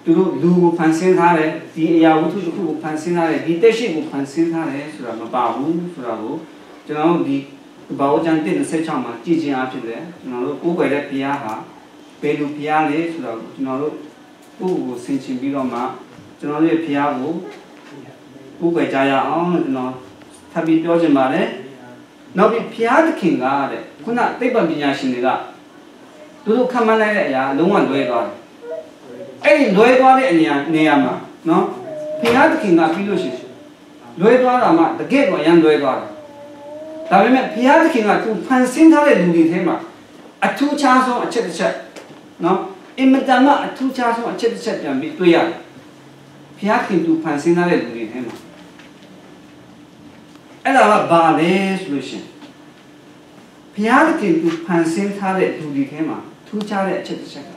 သူတို့လူကိုဖန်ဆင်းထားတယ်ဒီအရာဝတ္ထုတစ်ခုကိုဖန်ဆင်းထားတယ်ဒီတက်ရှိကိုဖန်ဆင်းထားတယ်ဆိုတာမပါဘူးဆိုတာကိုကျွန်တော်တို့ဒီဘာဝကျမ်း126မှာကြည့်ခြင်းအဖြစ်လဲကျွန်တော်တို့ကိုးကွယ်တဲ့ဘုရားဟာဘယ်လိုဘုရားလဲဆိုတာကိုကျွန်တော်တို့ကိုယ့်ကိုဆင်ခြင်ပြီးတော့မှကျွန်တော်တို့ရဲ့ဘုရားကိုကိုးကွယ်ကြရအောင်လို့ကျွန်တော်ထပ်ပြီးပြောချင်ပါတယ်နောက်ပြီးဘုရားသခင်ကတဲ့ခုနသိပ္ပံပညာရှင်တွေကသူတို့ခံမှန်းလိုက်တဲ့အရာလုံးဝလွဲသွားတယ်အဲ့ဒီလွဲသွားတဲ့နေရာမှာနော်ဘုရားသခင်ကပြီးလို့ရှိရင်လွဲသွားတာမှတကယ်ကိုရန်လွဲသွားတယ်ဒါပေမဲ့ဘုရားသခင်ကသူဖန်ဆင်းထားတဲ့လူတွေထဲမှာအထူးခြားဆုံးအချက်တစ်ချက်နော်အင်မတန်မှအထူးခြားဆုံးအချက်တစ်ချက်ပြန်ပြီးတွေ့ရတယ်ဘုရားခင်သူဖန်ဆင်းထားတဲ့လူတွေထဲမှာအဲ့ဒါကဘာလဲဆိုလို့ရှိရင်ဘုရားသခင်သူဖန်ဆင်းထားတဲ့လူတွေထဲမှာထူးခြားတဲ့အချက်တစ်ချက်က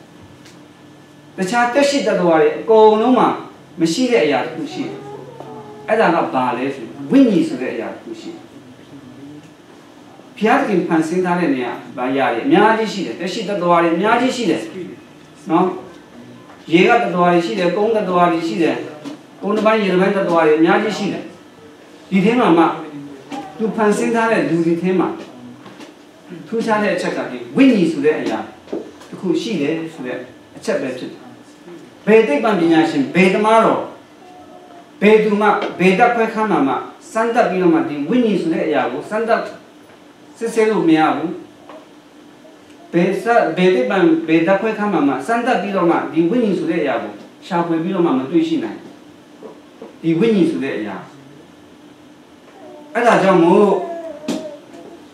တခြားတက်ရှိတတ်တော်တွေအကုန်လုံးမှာမရှိတဲ့အရာတစ်ခုရှိတယ်အဲ့ဒါကဘာလဲဆိုဝိညာဉ်ဆိုတဲ့အရာတစ်ခုရှိတယ်ဘုရားသခင်ဖန်ဆင်းထားတဲ့နေရာဘာရာတွေအများကြီးရှိတယ်တက်ရှိတတ်တော်တွေအများကြီးရှိတယ်နော်ရေကတတ်တော်တွေရှိတယ်ကုန်းတတ်တော်တွေရှိတယ်ကုန်းတစ်ပိုင်းရေတစ်ပိုင်းတတ်တော်တွေအများကြီးရှိတယ်ဒီထဲမှာမှသူဖန်ဆင်းထားတဲ့လူတွေထဲမှာထူးခြားတဲ့အချက်ကဒီဝိညာဉ်ဆိုတဲ့အရာတစ်ခုရှိတယ်ဆိုတဲ့အချက်ပဲဖြစ်တယ်ဘယ်သိပ္ပံပညာရှင်ဘယ်သမားတော့ဘယ်သူမှဘယ်တပ်ခွဲခန်းမှာစမ်းသပ်ပြီးတော့မှဒီဝိညာဉ်ဆိုတဲ့အရာကိုစမ်းသပ်စစ်ဆေးလို့မရဘူးဘယ်သိပ္ပံဘယ်တပ်ခွဲခန်းမှာစမ်းသပ်ပြီးတော့မှဒီဝိညာဉ်ဆိုတဲ့အရာကိုရှာဖွေပြီးတော့မှမတွေ့ရှိနိုင်ဒီဝိညာဉ်ဆိုတဲ့အရာအဲ့ဒါကြောင့်မို့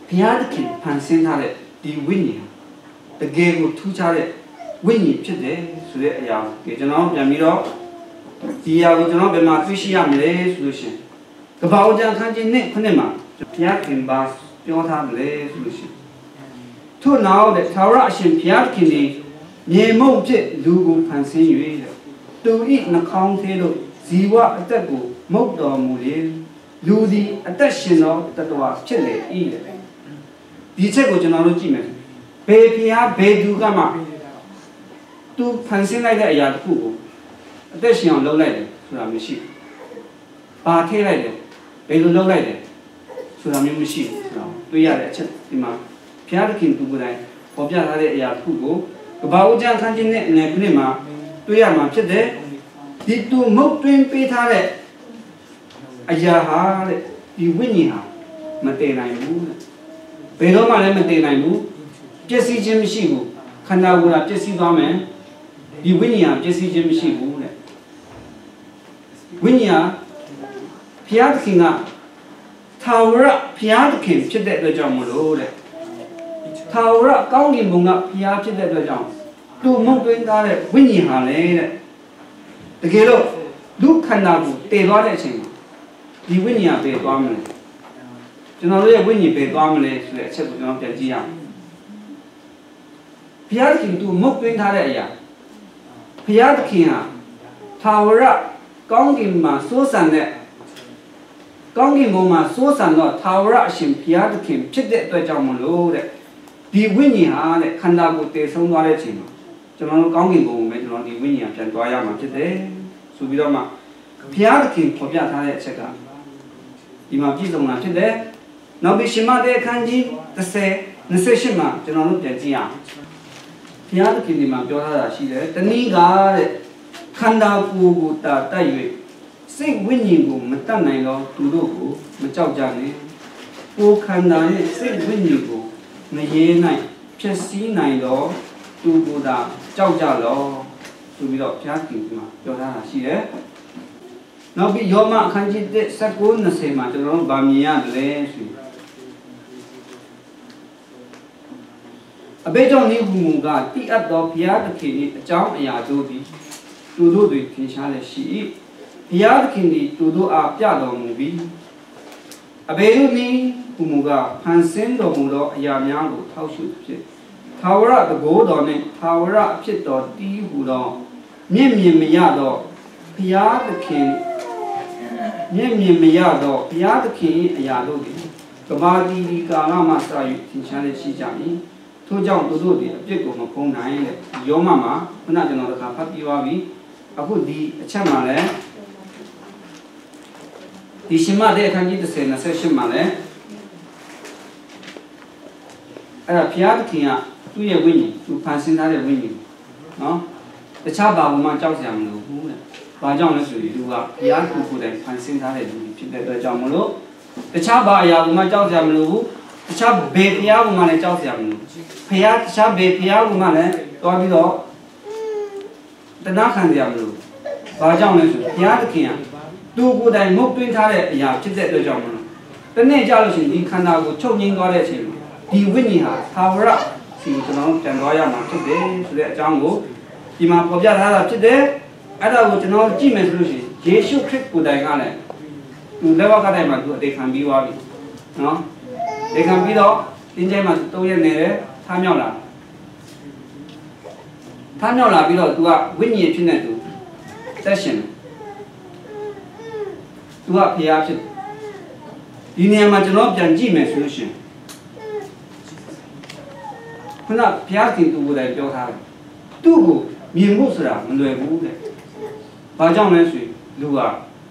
ဘုရားသခင်ဖန်ဆင်းထားတဲ့ဒီဝိညာဉ်တကယ်ကိုထူးခြားတဲ့ဝိညာဉ်ဖြစ်တယ်ဆိုတဲ့အရာကိုကျွန်တော်ပြန်ပြီးတော့ဒီအရာကိုကျွန်တော်ဘယ်မှာသိရှိရမလဲဆိုလို့ရှိရင်ကပ္ပဦးကျမ်းခန်းကြီးနဲ့ခုနှစ်မှာဘုရားခင်ပါပြောထားတယ်ဆိုလို့ရှိရင်ထို့နောက်တဲ့သာရအရှင်ဘုရားခင်ဒီမြေမုံဖြစ်လူကိုဖန်ဆင်း၍သူဤနှာခေါင်းသေးလို့ဇီဝအသက်ကိုမုတ်တော်မူလေလူဒီအသက်ရှင်သောတတ္တဝါဖြစ်လေဤတဲ့ဒီချက်ကိုကျွန်တော်တို့ကြည့်မယ်ဘယ်ဘုရားဘယ်သူကမှသူဖန်ဆင်းလိုက်တဲ့အရာတစ်ခုကိုအသက်ရှင်အောင်လုပ်လိုက်တယ်ဆိုတာမရှိဘူး။ဘာထည့်လိုက်တယ်ဘယ်လိုလုပ်လိုက်တယ်ဆိုတာမျိုးမရှိဘူးဆိုတော့တွေ့ရတဲ့အချက်ဒီမှာဘုရားသခင်သူကိုယ်တိုင်ပေါ်ပြထားတဲ့အရာတစ်ခုကိုကပ္ပဦးကျမ်းခန်းကြီးနဲ့အနေခုနှစ်မှာတွေ့ရမှာဖြစ်တယ်ဒီသူမုတ်တွင်ပေးထားတဲ့အရာဟာတဲ့ဒီဝိညာဉ်ဟာမတည်နိုင်ဘူးတဲ့ဘယ်တော့မှလည်းမတည်နိုင်ဘူးပျက်စီးခြင်းမရှိဘူးခန္ဓာကိုယ်ကပျက်စီးသွားမယ် 이 위니야 제시지 미시고 네 위니야 피아드킹아 타워라 피아드킹ဖြစ်တဲ့အတွက်ကြောင့်မလို့တဲ့타워라ကောင်းကင်ဘုံကဖျားဖြစ်တဲ့အတွက်ကြောင့်သူမုတ်သွင်းသားတဲ့ဝိညာဉ်ဟာလေတဲ့တကယ်တော့လူခန္ဓာကိုတည်သွားတဲ့အချိန်မှာဒီဝိညာဉ်ကပဲသွားမလဲကျွန်တော်တို့ရဲ့ဝိညာဉ်ပဲသွားမလဲဆိုတဲ့အချက်ကိုကျွန်တော်ပြန်ကြည့်ရအောင်ဘုရားသခင်သူမုတ်သွင်းထားတဲ့အရာဘုရားသခင်ဟာထာဝရကောင်းကင်မှာစိုးစံတဲ့ကောင်းကင်ဘုံမှာစိုးစံတော့ထာဝရအရှင်ဘုရားသခင်ဖြစ်တဲ့အတွက်ကြောင့်မလို့တဲ့ဒီဝိညာဉ်ဟာတဲ့ခန္ဓာကိုယ်တည်ဆုံးသွားတဲ့အချိန်မှာကျွန်တော်တို့ကောင်းကင်ဘုံကိုပဲကျွန်တော်ဒီဝိညာဉ်ပြန်သွားရမှာဖြစ်တယ်ဆိုပြီးတော့မှဘုရားသခင်ပေါ်ပြထားတဲ့အချက်ကဒီမှာပြည့်စုံတာဖြစ်တယ်နောက်ပြီးရှင်မတဲ့အခန်းကြီး30-28မှာကျွန်တော်တို့ပြန်ကြည့်အောင်ဘုရားသခင်ဒီမှာပြောထားတာရှိတယ်တနည်းကတဲ့ခန္ဓာကိုယ်ကိုတာတိုက်၍စိတ်ဝိညာဉ်ကိုမတတ်နိုင်တော့သူတို့ကိုမကြောက်ကြနဲ့ကိုယ်ခန္ဓာရဲ့စိတ်ဝိညာဉ်ကိုမရေနိုင်ဖြစ်စည်းနိုင်တော့သူကိုယ်သာကြောက်ကြလောဆိုပြီးတော့ဘုရားခင်ကပြောထားတာရှိတယ်။နောက်ပြီးယောမအခန်းကြီး19-20မှာကျွန်တော်တို့ဗာမြင်ရတယ်ဆိုအဘိဓမ္မာနိဟုမူကတိအပ်သောဘုရားသခင်၏အကြောင်းအရာတို့သည်သူတို့တွင်ထင်ရှားလျက်ရှိ၏ဘုရားသခင်သည်သူတို့အားပြတော်မူပြီးအဘိဓမ္မာနိဟုမူကဖန်ဆင်းတော်မူသောအရာများကိုထောက်ရှုဖြစ်ထာဝရတကိုးတော်နှင့်ထာဝရအဖြစ်တော်တည်ဟူသောမြင့်မြင့်မရသောဘုရားသခင်မြင့်မြင့်မရသောဘုရားသခင်၏အရာတို့သည်ကဘာတီဒီကာလမှစ၍သင်ရှားလျက်ရှိကြ၏ထို့ကြောင့်သူတို့သည်အပြစ်ကိုမဖုံးနိုင်တဲ့ယောမမှာခုနကျွန်တော်တို့ကဖတ်ပြီးသွားပြီအခုဒီအချက်မှာလည်းဒီရှင်မတဲ့အခန်းကြီး30-28မှာလည်းအဲ့ဒါဘုရားသခင်ကသူ့ရဲ့ဝိညာဉ်သူဖန်ဆင်းထားတဲ့ဝိညာဉ်နော်တခြားဘာမှကြောက်စရာမလိုဘူးတဲ့ဘာကြောင့်လဲဆိုရင်သူကဘုရားကိုယ်တိုင်ဖန်ဆင်းထားတဲ့လူဖြစ်တဲ့အတွက်ကြောင့်မလို့တခြားဘာအရာမှကြောက်စရာမလိုဘူးတခြားဘယ်ဘုရားမှလည်းကြောက်စရာမလိုဘုရားတခြားဘယ်ဘုရားမှလည်းတွားပြီးတော့တနာခံစရာမလိုဘာကြောင့်လဲဆိုဘုရားသခင်ကသူကိုယ်တိုင်ငုတ်တွင်းထားတဲ့အရာဖြစ်တဲ့အတွက်ကြောင့်မလို့တနေ့ကြလို့ရှိရင်ဒီခန္ဓာကိုချုပ်ငြိမ်းသွားတဲ့အချိန်မှာဒီဝိညာဉ်ဟာသာဝရစီကျွန်တော်ပြန်သွားရမှာဖြစ်တယ်ဆိုတဲ့အကြောင်းကိုဒီမှာပေါ်ပြထားတာဖြစ်တယ်အဲ့ဒါကိုကျွန်တော်ကြည့်မယ်ဆိုလို့ရှိရင်ယေရှုခရစ်ကိုယ်တိုင်ကလည်းသူလက်ဝါးကတိုင်မှာသူအသေးခံပြီးသွားပြီနော်အသေးခံပြီးတော့တင်းကျိုင်းမှာ3ရက်နေတယ်ထားမြောက်လာပြီးတော့သူကဝိညာဉ်ဖြစ်နေသူသက်ရှင်သူကဖျားဖြစ်ဒီနေရာမှာကျွန်တော်ပြန်ကြည့်မယ်ဆိုလို့ရှိရင်ခုနဘုရားခင်သူကိုယ်တိုင်ပြောထားတယ်သူ့ကိုမြင်ဖို့ဆိုတာမလွယ်ဘူးတဲ့ဘာကြောင့်လဲဆိုရင်လူက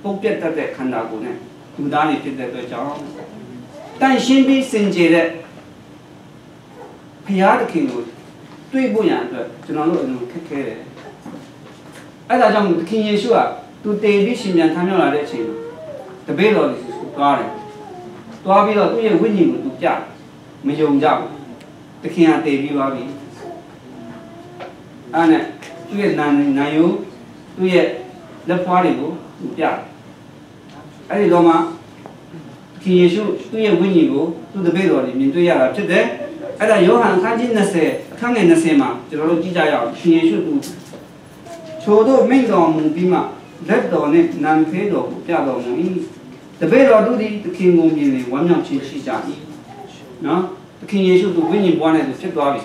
ပုတ်ပြတ်တတ်တဲ့ခန္ဓာကိုယ်နဲ့လူသားတွေဖြစ်တဲ့အတွက်ကြောင့်တန်ရှင်းပြီးစင်ကြယ်တဲ့ဘုရားသခင်ကိုတွေ့ဖို့ရန်အတွက်ကျွန်တော်တို့အလိုခက်ခဲတယ်အဲ့ဒါကြောင့်သခင်ယေရှုကသူတည်ပြီးရှင်ပြန်ထမ်းမြောက်လာတဲ့အချိန်မှာတပည့်တော်တွေသွားတယ်သွားပြီးတော့သူ့ရဲ့ဝိညာဉ်ကိုသူပြမယုံကြဘူးသခင်ကတည်ပြီးသွားပြီအဲ့နဲ့သူ့ရဲ့နာယုသူ့ရဲ့လက်ဖွားတွေကိုသူပြအဲ့ဒီတော့မှသခင်ယေရှုသူ့ရဲ့ဝိညာဉ်ကိုသူ့တပည့်တော်တွေမြင်တွေ့ရတာဖြစ်တယ်အဲ့ဒါယောဟန်အခန်းကြီး20အခန်းငယ်20မှာကျွန်တော်တို့ကြည့်ကြရအောင်သခင်ယေရှုသူချို့တို့မိန့်တော်မူပြီးမှလက်တော်နဲ့နံဖေးတော်ကိုပြတော်မူ၏တပည့်တော်တို့သည်သခင်ကိုမြင်လေဝမ်းမြောက်ခြင်းရှိကြ၏နော်သခင်ယေရှုသူဝိညာဉ်ပွားနဲ့သူဖြစ်သွားပြီ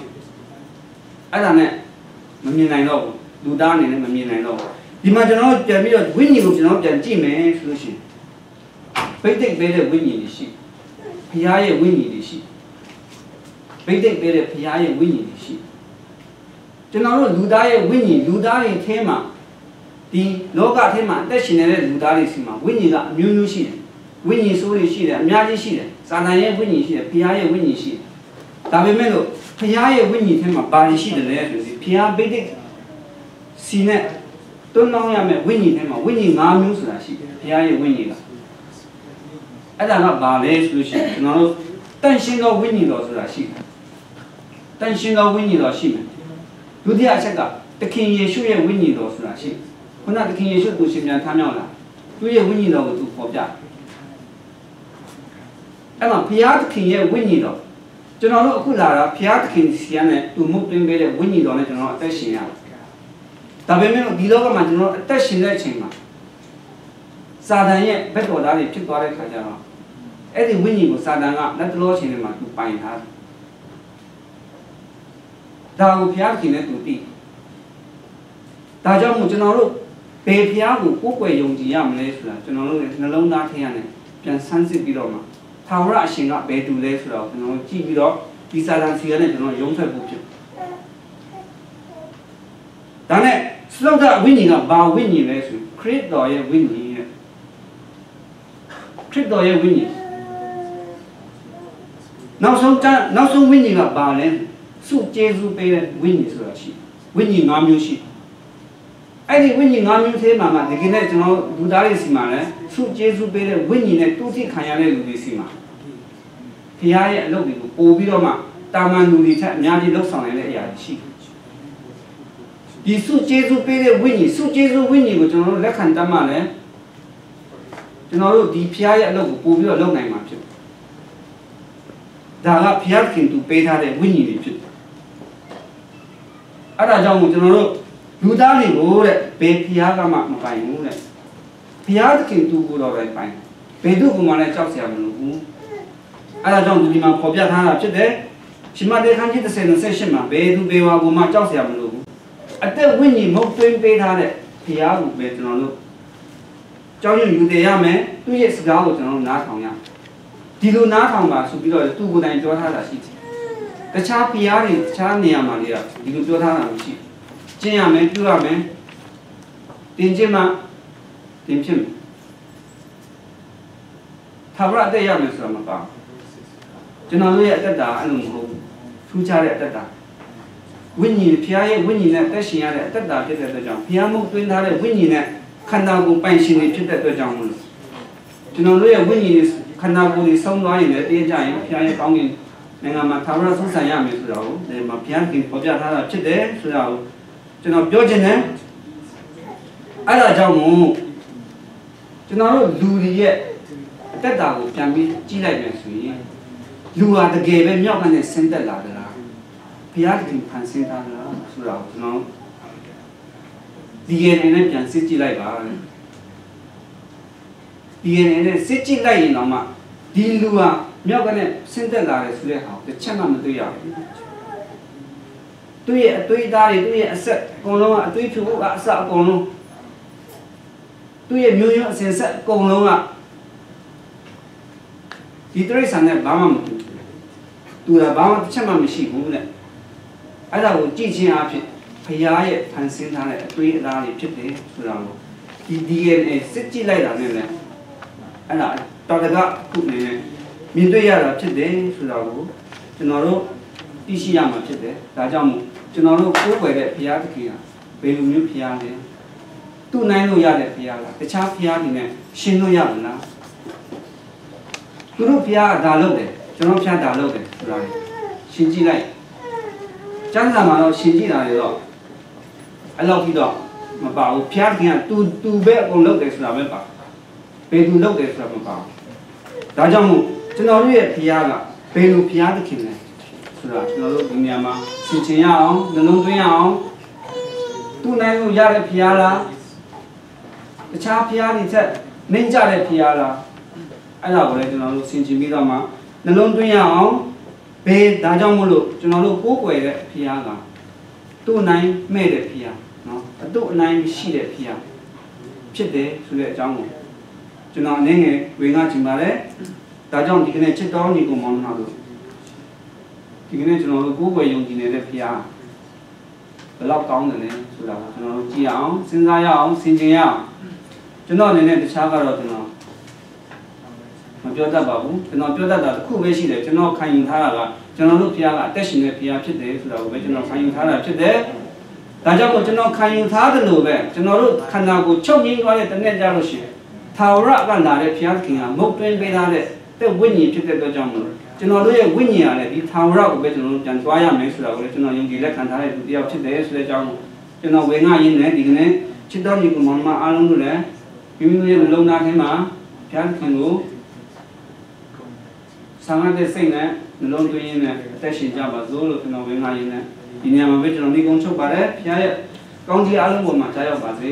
အဲ့ဒါနဲ့မမြင်နိုင်တော့ဘူးလူသားအနေနဲ့မမြင်နိုင်တော့ဘူးဒီမှာကျွန်တော်ပြန်ပြီးတော့ဝိညာဉ်ကိုကျွန်တော်ပြန်ကြည့်မယ်ဆိုလို့ရှိရင်ဗိသိက်ပေးတဲ့ဝိညာဉ်တွေရှိဘုရားရဲ့ဝိညာဉ်တွေရှိဗိသိက်ပေးတဲ့ဘုရားရဲ့ဝိညာဉ်တွေရှိကျွန်တော်တို့လူသားရဲ့ဝိညာဉ်လူသားတွေထဲမှာဒီလောကထဲမှာအသက်ရှင်နေတဲ့လူသားတွေစီမှာဝိညာဉ်ကအမျိုးမျိုးရှိတယ်ဝိညာဉ်ဆိုးတွေရှိတယ်အများကြီးရှိတယ်စာတန်ရဲ့ဝိညာဉ်ရှိတယ်ဘုရားရဲ့ဝိညာဉ်ရှိတယ်ဒါပေမဲ့လို့ဘုရားရဲ့ဝိညာဉ်ထဲမှာဘာတွေရှိတယ်လဲဆိုရင်ဘုရားဗိသိက်စီနဲ့တွန်းလောင်းရမယ်ဝိညာဉ်ထဲမှာဝိညာဉ်၅မျိုးဆိုတာရှိတယ်ဘုရားရဲ့ဝိညာဉ်ကအဲ့ဒါကဘာလဲဆိုလို့ရှိရင်ကျွန်တော်တို့တန်ရှင်းသောဝိညာဉ်တော်ဆိုတာရှိတယ်တန်ရှင်းသောဝိညာဉ်တော်ရှိမယ်ဒုတိယအချက်က တခင်ယေရှုရဲ့ဝိညာဉ်တော်ဆိုတာရှိခုနတခင်ယေရှုကိုရှင်ပြန်ထမ်းမြောက်လာသူ့ရဲ့ဝိညာဉ်တော်ကိုသူပေါ်ပြအဲ့မှာဘုရားသခင်ရဲ့ဝိညာဉ်တော်ကျွန်တော်တို့အခုလာတာဘုရားသခင်စီကနဲ့သူမှုတွင်ပေးတဲ့ဝိညာဉ်တော်နဲ့ကျွန်တော်အသက်ရှင်ရတယ်ဒါပေမဲ့ဒီလောကမှာကျွန်တော်အသက်ရှင်တဲ့အချိန်မှာစာတန်ရဲ့ဘက်တော်သားတွေဖြစ်သွားတဲ့ခါကျတော့အဲ့ဒီဝိညာဉ်ကိုစာတန်ကလက်တလောအချိန်တွေမှာသူပိုင်ထားတယ်ဒါကိုဘုရားသခင်နဲ့သူသိဒါကြောင့်မို့ကျွန်တော်တို့ဘယ်ဘုရားကိုကိုယ်ွယ်ယုံကြည်ရမလဲဆိုတာကျွန်တော်တို့နှလုံးသားထဲကနေပြန်ဆန်းစစ်ပြီးတော့မှထာဝရအရှင်ကဘယ်သူလဲဆိုတော့ကျွန်တော်ကြည့်ပြီးတော့ဒီစာတန်စီကနဲ့ကျွန်တော်ရုံးထွက်ဖို့ဖြစ်ဒါနဲ့စလောကဝိညာဉ်ကဘာဝိညာဉ်လဲဆိုခရစ်တော်ရဲ့ဝိညာဉ်ရဲ့ခရစ်တော်ရဲ့ဝိညာဉ်နောက်ဆုံးဝိညာဉ်ကဘာလဲစုကျေစုပေးတဲ့ဝိညာဉ်ဆိုတာရှိဝိညာဉ်၅မျိုးရှိအဲ့ဒီဝိညာဉ်၅မျိုးသေးမှာဒီကနေ့ကျွန်တော်လူသားတွေစီမှာလဲစုကျေစုပေးတဲ့ဝိညာဉ်နဲ့တူတိခံရတဲ့လူတွေစီမှာဘုရားရဲ့အလုပ်တွေကိုပို့ပြီးတော့မှတာမန်လူတွေထက်အများကြီးလှုပ်ဆောင်နိုင်တဲ့အရာတွေရှိဒီစုကျေစုပေးတဲ့ဝိညာဉ်စုကျေစုဝိညာဉ်ကိုကျွန်တော်တို့လက်ခံတတ်မှလည်းကျွန်တော်တို့ဒီဘုရားရဲ့အလုပ်ကိုပို့ပြီးတော့လုပ်နိုင်မှာဖြစ်ဒါကဘုရားခင်သူပေးထားတဲ့ဝိညာဉ်တွေဖြစ်အဲ့ဒါကြောင့်မို့ကျွန်တော်တို့လူသားတွေကိုတဲ့ဘယ်ဘုရားကမှမပိုင်ဘူးတဲ့ဘုရားသခင်သူကိုတော့ပဲပိုင်ဘယ်သူ့ကိုမှလည်းကြောက်စရာမလိုဘူးအဲ့ဒါကြောင့်ဒီမှာပေါ်ပြထားတာဖြစ်တယ်ရှင်မတေခန်းကြီး30-28မှာဘယ်သူဘယ်ဝါကိုမှကြောက်စရာမလိုဘူးအသက်ဝိညာဉ်မဟုတ်သွင်းပေးထားတဲ့ဘုရားကိုပဲကျွန်တော်တို့ကြောက်ရွံ့ယူတည်ရမယ်သူ့ရဲ့စကားကိုကျွန်တော်တို့နားထောင်ရဒီလိုနားထောင်ပါဆိုပြီးတော့သူ့ကိုယ်တိုင်ပြောထားတာရှိတယ်တခြားဘုရားတွေတခြားနေရာမှာနေရဒီလိုပြောထားတာမရှိကျင့်ရမယ်ပြုရမယ်တင်ခြင်းမှတင်ဖြစ်မယ်ထာဝရအသက်ရမယ်ဆိုတာမပါကျွန်တော်တို့ရဲ့အသက်တာအဲ့လိုမဟုတ်ဘူးထူးခြားတဲ့အသက်တာဝိညာဉ်ဘုရားရဲ့ဝိညာဉ်နဲ့အသက်ရှင်ရတဲ့အသက်တာဖြစ်တဲ့အတွက်ကြောင့်ဘုရားမှုတွင်ထားတဲ့ဝိညာဉ်နဲ့ခန္ဓာကိုယ်ပိုင်ရှင်တွေဖြစ်တဲ့အတွက်ကြောင့်မလို့ကျွန်တော်တို့ရဲ့ဝိညာဉ်ခန္ဓာကိုယ်တွေဆုံးသွားရင်လည်းတင်းကြရင်ဘုရားရဲ့ကောင်းကင်နိုင်ငံမှာထာဝရဆုံးဆိုင်ရမယ်ဆိုတာကိုဒီမှာဘုရားခင်ပေါ်ပြထားတာဖြစ်တယ်ဆိုတာကိုကျွန်တော်ပြောချင်တယ်အဲ့ဒါကြောင့်မို့ကျွန်တော်တို့လူတွေရဲ့အသက်တာကိုပြန်ပြီးကြည့်လိုက်မယ်ဆိုရင်လူဟာတကယ်ပဲမြောက်ကနေဆင်းသက်လာကြလားဘုရားခင်ဖန်ဆင်းထားတာဆိုတာကိုကျွန်တော်DNA နဲ့ပြန်စစ်ကြည့်လိုက်ပါ DNA နဲ့စစ်ကြည့်လိုက်ရင်တော့မှဒီလူဟာမြောက်ကနေဆင်းသက်လာတယ်ဆိုတဲ့ဟာကိုတစ်ချက်မှမတွေ့ရဘူးသူ့ရဲ့အသွေးသားတွေသူ့ရဲ့အဆက်အကုန်လုံးကအသွေးဖြူကအစအကုန်လုံးသူ့ရဲ့မျိုးရိုးအစဉ်ဆက်အကုန်လုံးကဒီတရိษံနဲ့ဘာမှမတူဘူးသူကဘာမှတစ်ချက်မှမရှိဘူးတဲ့အဲ့ဒါကိုကြည့်ချင်းအဖြစ်ဘုရားရဲ့ဖန်ဆင်းထားတဲ့အသွေးအသားတွေဖြစ်တယ်ဆိုတာကိုဒီ DNA စစ်ကြည့်လိုက်တာနဲ့လည်းအဲ့ဒါတော်တကခုနေနဲ့မြင်တွေ့ရတာဖြစ်တယ်ဆိုတာကိုကျွန်တော်တို့သိရှိရမှာဖြစ်တယ်ဒါကြောင့်မို့ကျွန်တော်တို့ကိုးကွယ်တဲ့ဘုရားသခင်ဟာဘယ်လိုမျိုးဘုရားလဲသူ့နိုင်လို့ရတဲ့ဘုရားလားတခြားဘုရားတွေနဲ့ရှင်းလို့ရမလားသူတို့ဘုရားကဒါလုပ်တယ်ကျွန်တော်ဘုရားဒါလုပ်တယ်ဆိုတာရှင်းကြည့်လိုက်ကျမ်းစာမှာတော့ရှင်းကြည့်တာလေတော့အဲ့လောက်ပြီးတော့မပါဘူးဘုရားသခင်ကသူပဲအကုန်လုပ်တယ်ဆိုတာပဲပါဘယ်သူလုပ်တယ်ဆိုတာမပါဘူးဒါကြောင့်မို့ကျွန်တော်တို့ရဲ့ဘုရားကဘယ်လိုဘုရားသခင်လဲဆိုတာကျွန်တော်တို့ဒီနေရာမှာရှင်းချင်ရအောင်နှလုံးသွင်းရအောင်သူ့နိုင်လို့ရတဲ့ဘုရားလားတခြားဘုရားတွေချက်နှင်းကြတဲ့ဘုရားလားအဲ့ဒါကိုလည်းကျွန်တော်တို့ရှင်းချင်ပြီးတော့မှနှလုံးသွင်းရအောင်ဘယ်ဒါကြောင့်မို့လို့ကျွန်တော်တို့ကိုးကွယ်တဲ့ဘုရားကသူ့နိုင်မဲ့တဲ့ဘုရားနော်အတုအနိုင်ရှိတဲ့ဘုရားဖြစ်တယ်ဆိုတဲ့အကြောင်းကိုကျွန်တော်အနေငယ်ဝေငှချင်ပါတယ်ဒါကြောင့်ဒီကနေ့ချစ်တော်ညီကိုမောင်နှမတို့ဒီကနေ့ကျွန်တော်တို့ကိုးကွယ်ယုံကြည်နေတဲ့ဘုရားဘယ်လောက်ကောင်းတယ်လဲဆိုတာကိုကျွန်တော်တို့ကြည့်အောင်စဉ်းစားရအောင်ဆင်ခြင်ရအောင်ကျွန်တော်အနေနဲ့တခြားကတော့ကျွန်တော်မပြောတတ်ပါဘူးကျွန်တော်ပြောတတ်တာတစ်ခုပဲရှိတယ်ကျွန်တော်ခံယူထားတာကကျွန်တော်တို့ဘုရားကအသက်ရှင်တဲ့ဘုရားဖြစ်တယ်ဆိုတာကိုပဲကျွန်တော်ခံယူထားတာဖြစ်တယ်ဒါကြောင့်မို့ကျွန်တော်ခံယူထားတယ်လို့ပဲကျွန်တော်တို့ခန္ဓာကိုယ်ချုပ်ငြိမ်းသွားတဲ့တနေ့ကြလို့ရှိရင်ထာဝရကလာတဲ့ဘုရားခင်ကမုတ်တွင်းပေးထားတဲ့ဝိညာဉ်ဖြစ်တဲ့အတွက်ကြောင့်မို့ကျွန်တော်တို့ရဲ့ဝိညာဉ်ကလည်းဒီထာဝရကိုပဲကျွန်တော်တို့ပြန်သွားရမယ်ဆိုတာကိုလည်းကျွန်တော်ယုံကြည်လက်ခံထားတဲ့သူတယောက်ဖြစ်တယ်ဆိုတဲ့အကြောင်း ကျွန်တော်ဝေငှရင်းနဲ့ဒီကနေ့ချစ်တော်ညီကောင်မောင်နှမအားလုံးတို့လည်းမိမိတို့ရဲ့နှလုံးသားထဲမှာဘုရားခင်ကိုဆောင်ရတဲ့စိတ်နဲ့နှလုံးသွင်းရင်းနဲ့အသက်ရှင်ကြပါစို့လို့ကျွန်တော်ဝေငှရင်းနဲ့ဒီနေရာမှာပဲကျွန်တော်နှိကုံးချုပ်ပါတယ်ဘုရားရဲ့ကောင်းကြီးအားလုံးပေါ်မှာကြားရောက်ပါစေ